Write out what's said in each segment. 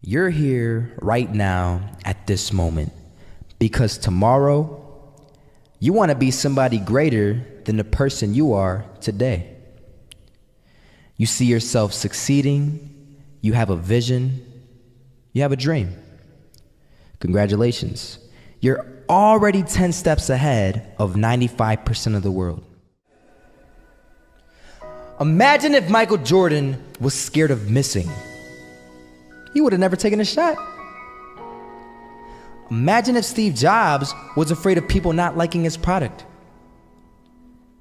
You're here right now at this moment because tomorrow you want to be somebody greater than the person you are today. You see yourself succeeding, you have a vision, you have a dream. Congratulations. You're already 10 steps ahead of 95% of the world. Imagine if Michael Jordan was scared of missing. He would have never taken a shot. Imagine if Steve Jobs was afraid of people not liking his product.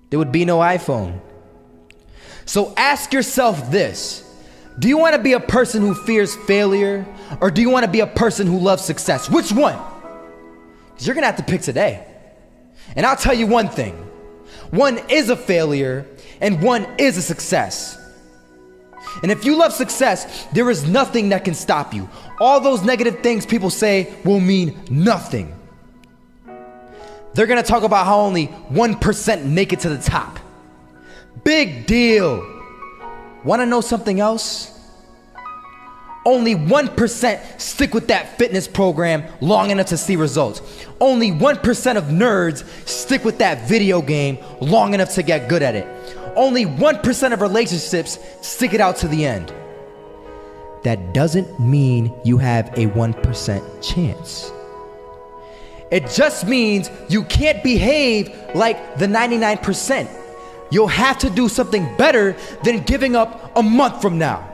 There would be no iPhone. So ask yourself this: do you want to be a person who fears failure, or do you want to be a person who loves success? Which one? Because you're going to have to pick today. And I'll tell you one thing: one is a failure and one is a success. And if you love success, there is nothing that can stop you. All those negative things people say will mean nothing. They're gonna talk about how only 1% make it to the top. Big deal. Wanna know something else? Only 1% stick with that fitness program long enough to see results. Only 1% of nerds stick with that video game long enough to get good at it. Only 1% of relationships stick it out to the end. That doesn't mean you have a 1% chance. It just means you can't behave like the 99%. You'll have to do something better than giving up a month from now.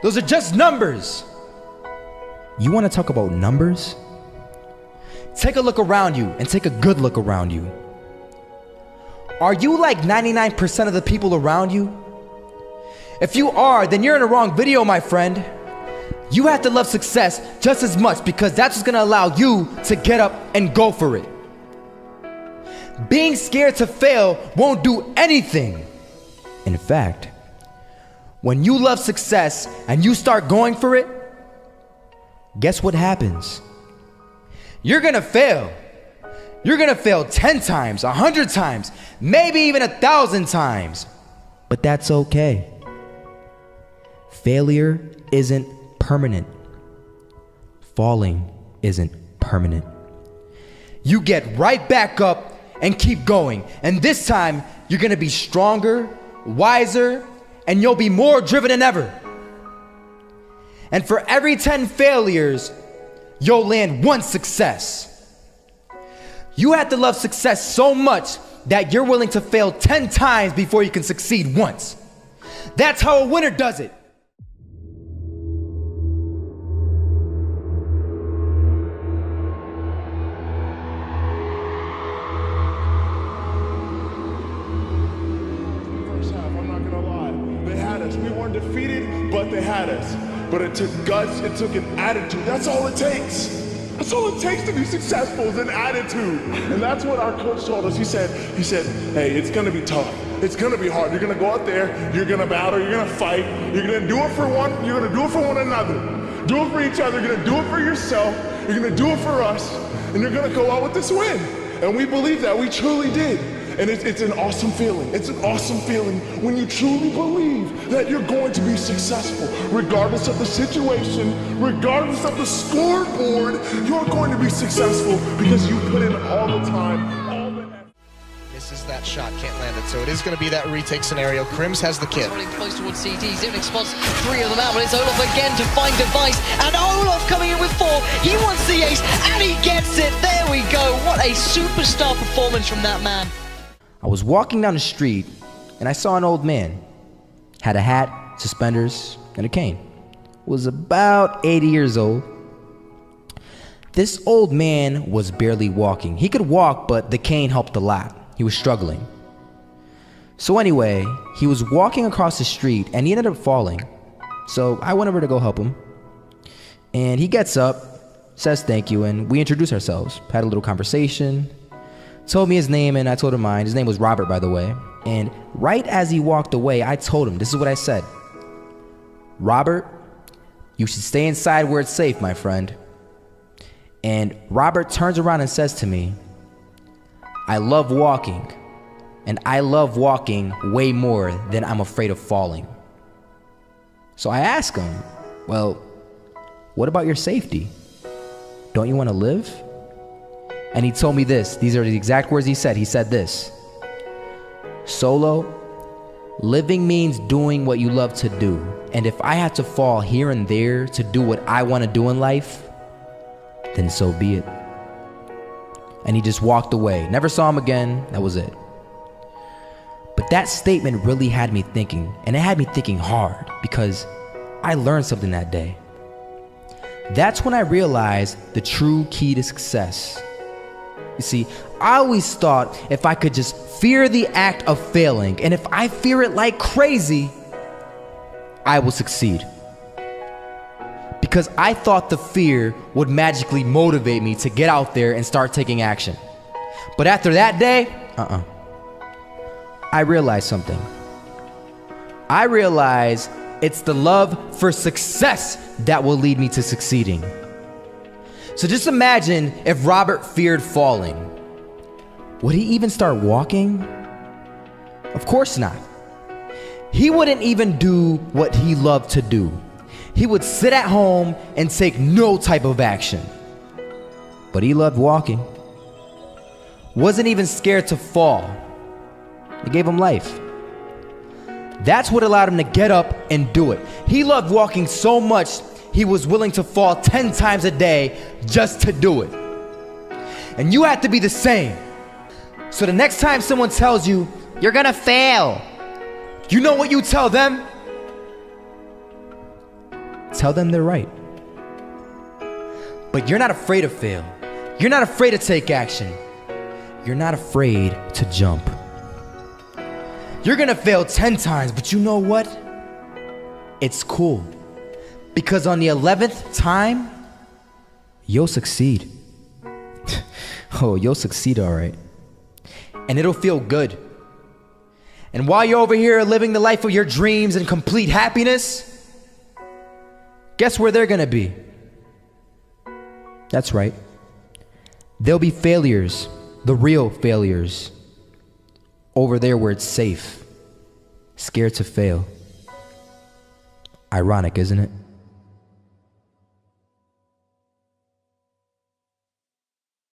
Those are just numbers. You want to talk about numbers? Take a look around you and take a good look around you. Are you like 99% of the people around you? If you are, then you're in the wrong video, my friend. You have to love success just as much because that's what's gonna allow you to get up and go for it. Being scared to fail won't do anything. In fact, when you love success and you start going for it, guess what happens? You're gonna fail. You're gonna fail 10 times, 100 times, maybe even 1,000 times. But that's okay. Failure isn't permanent. Falling isn't permanent. You get right back up and keep going. And this time, you're gonna be stronger, wiser, and you'll be more driven than ever. And for every 10 failures, you'll land one success. You have to love success so much that you're willing to fail 10 times before you can succeed once. That's how a winner does it. First half, I'm not gonna lie. They had us. We weren't defeated, but they had us. But it took guts, it took an attitude. That's all it takes. That's all it takes to be successful is an attitude. And that's what our coach told us. He said, hey, it's gonna be tough. It's gonna be hard. You're gonna go out there, you're gonna battle, you're gonna fight, you're gonna do it for one, you're gonna do it for one another. Do it for each other, you're gonna do it for yourself, you're gonna do it for us, and you're gonna go out with this win. And we believe that, we truly did. And it's an awesome feeling. It's an awesome feeling when you truly believe that you're going to be successful. Regardless of the situation, regardless of the scoreboard, you're going to be successful because you put in all the time, all the effort. Misses that shot, can't land it. So it is going to be that retake scenario. Crims has the kid. Running close towards CD. Zivnik spots 3 of them out, but it's Olaf again to find device. And Olaf coming in with 4. He wants the ace, and he gets it. There we go. What a superstar performance from that man. I was walking down the street and I saw an old man. Had a hat, suspenders, and a cane. Was about 80 years old. This old man was barely walking. He could walk, but the cane helped a lot. He was struggling. So anyway, he was walking across the street and he ended up falling. So I went over to go help him. And he gets up, says thank you, and we introduced ourselves. Had a little conversation. Told me his name and I told him mine. His name was Robert, by the way. And right as he walked away, I told him, this is what I said. Robert, you should stay inside where it's safe, my friend. And Robert turns around and says to me, I love walking, and I love walking way more than I'm afraid of falling. So I ask him, well, What about your safety? Don't you want to live? And he told me this. These are the exact words he said. He said this: Solo, living means doing what you love to do. And if I had to fall here and there to do what I want to do in life, then so be it. And he just walked away. Never saw him again. That was it. But that statement really had me thinking, and it had me thinking hard, because I learned something that day. That's when I realized the true key to success. You see, I always thought if I could just fear the act of failing, and if I fear it like crazy, I will succeed. Because I thought the fear would magically motivate me to get out there and start taking action. But after that day, I realized something. I realized it's the love for success that will lead me to succeeding. So just imagine if Robert feared falling. Would he even start walking? Of course not. He wouldn't even do what he loved to do. He would sit at home and take no type of action. But he loved walking. Wasn't even scared to fall. It gave him life. That's what allowed him to get up and do it. He loved walking so much, he was willing to fall 10 times a day just to do it. And you have to be the same. So the next time someone tells you, you're gonna fail, you know what you tell them? Tell them they're right. But you're not afraid to fail. You're not afraid to take action. You're not afraid to jump. You're gonna fail 10 times, but you know what? It's cool. Because on the 11th time, you'll succeed. Oh, you'll succeed, all right. And it'll feel good. And while you're over here living the life of your dreams and complete happiness, guess where they're gonna be? That's right. They'll be failures, the real failures. Over there where it's safe, scared to fail. Ironic, isn't it?